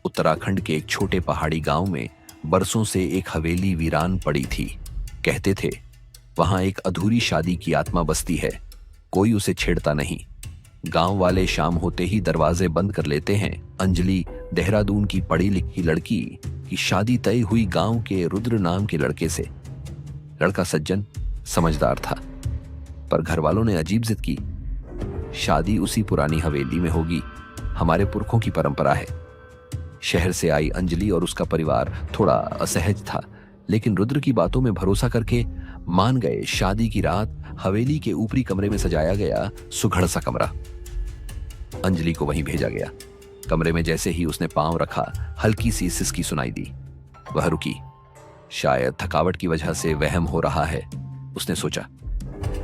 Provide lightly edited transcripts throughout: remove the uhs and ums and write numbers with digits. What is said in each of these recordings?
उत्तराखंड के एक छोटे पहाड़ी गांव में बरसों से एक हवेली वीरान पड़ी थी। कहते थे वहां एक अधूरी शादी की आत्मा बसती है, कोई उसे छेड़ता नहीं। गांव वाले शाम होते ही दरवाजे बंद कर लेते हैं। अंजलि, देहरादून की पढ़ी लिखी लड़की, की शादी तय हुई गांव के रुद्र नाम के लड़के से। लड़का सज्जन, समझदार था, पर घर वालों ने अजीब जिद की। शादी उसी पुरानी हवेली में होगी, हमारे पुरखों की परंपरा है। शहर से आई अंजलि और उसका परिवार थोड़ा असहज था, लेकिन रुद्र की बातों में भरोसा करके मान गए। शादी की रात हवेली के ऊपरी कमरे में सजाया गया सुघड़ सा कमरा। अंजलि को वहीं भेजा गया। कमरे में जैसे ही उसने पांव रखा, हल्की सी सिसकी सुनाई दी। वह रुकी। शायद थकावट की वजह से वहम हो रहा है, उसने सोचा।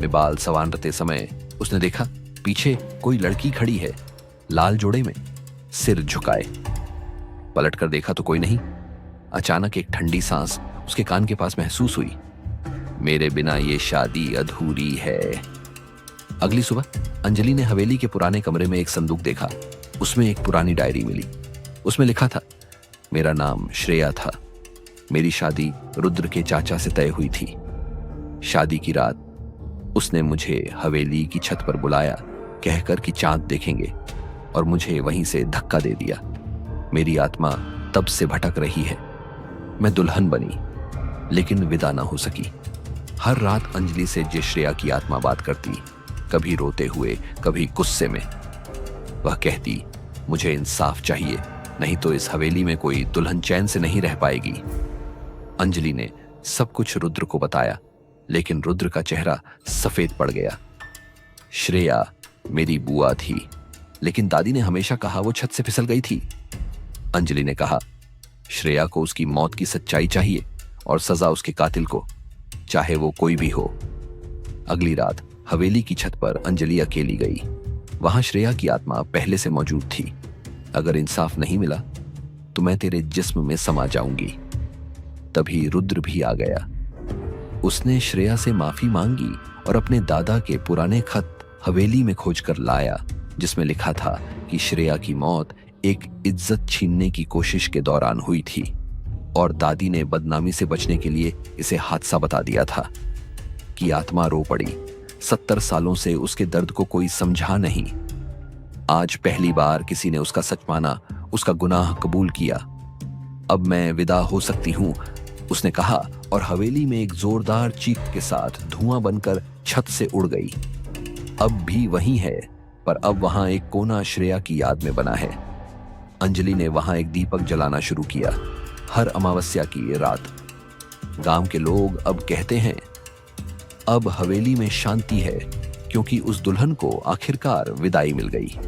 में बाल संवारते समय उसने देखा पीछे कोई लड़की खड़ी है, लाल जोड़े में, सिर झुकाए। पलट कर देखा तो कोई नहीं। अचानक एक ठंडी सांस उसके कान के पास महसूस हुई। मेरे बिना ये शादी अधूरी है। अगली सुबह अंजलि ने हवेली के पुराने कमरे में एक संदूक देखा। उसमें एक पुरानी डायरी मिली। उसमें लिखा था, मेरा नाम श्रेया था, मेरी शादी रुद्र के चाचा से तय हुई थी। शादी की रात उसने मुझे हवेली की छत पर बुलाया, कहकर कि चांद देखेंगे, और मुझे वहीं से धक्का दे दिया। मेरी आत्मा तब से भटक रही है। मैं दुल्हन बनी, लेकिन विदा ना हो सकी। हर रात अंजलि से जिस श्रेया की आत्मा बात करती, कभी रोते हुए, कभी गुस्से में। वह कहती, मुझे इंसाफ चाहिए, नहीं तो इस हवेली में कोई दुल्हन चैन से नहीं रह पाएगी। अंजलि ने सब कुछ रुद्र को बताया, लेकिन रुद्र का चेहरा सफेद पड़ गया। श्रेया मेरी बुआ थी, लेकिन दादी ने हमेशा कहा वो छत से फिसल गई थी। अंजलि ने कहा, श्रेया को उसकी मौत की सच्चाई चाहिए और सजा उसके कातिल को, चाहे वो कोई भी हो। अगली रात हवेली की छत पर अंजलि अकेली गई। वहां श्रेया की आत्मा पहले से मौजूद थी। अगर इंसाफ नहीं मिला तो मैं तेरे जिस्म में समा जाऊंगी। तभी रुद्र भी आ गया। उसने श्रेया से माफी मांगी और अपने दादा के पुराने खत हवेली में खोजकर लाया, जिसमें लिखा था कि श्रेया की मौत एक इज्जत छीनने की कोशिश के दौरान हुई थी और दादी ने बदनामी से बचने के लिए इसे हादसा बता दिया था। कि आत्मा रो पड़ी। 70 सालों से उसके दर्द को कोई समझा नहीं। आज पहली बार किसी ने उसका सच माना, उसका गुनाह कबूल किया। अब मैं विदा हो सकती हूं, उसने कहा, और हवेली में एक जोरदार चीख के साथ धुआं बनकर छत से उड़ गई। अब भी वही है, पर अब वहां एक कोना श्रेया की याद में बना है। अंजलि ने वहां एक दीपक जलाना शुरू किया, हर अमावस्या की रात। गांव के लोग अब कहते हैं, अब हवेली में शांति है, क्योंकि उस दुल्हन को आखिरकार विदाई मिल गई।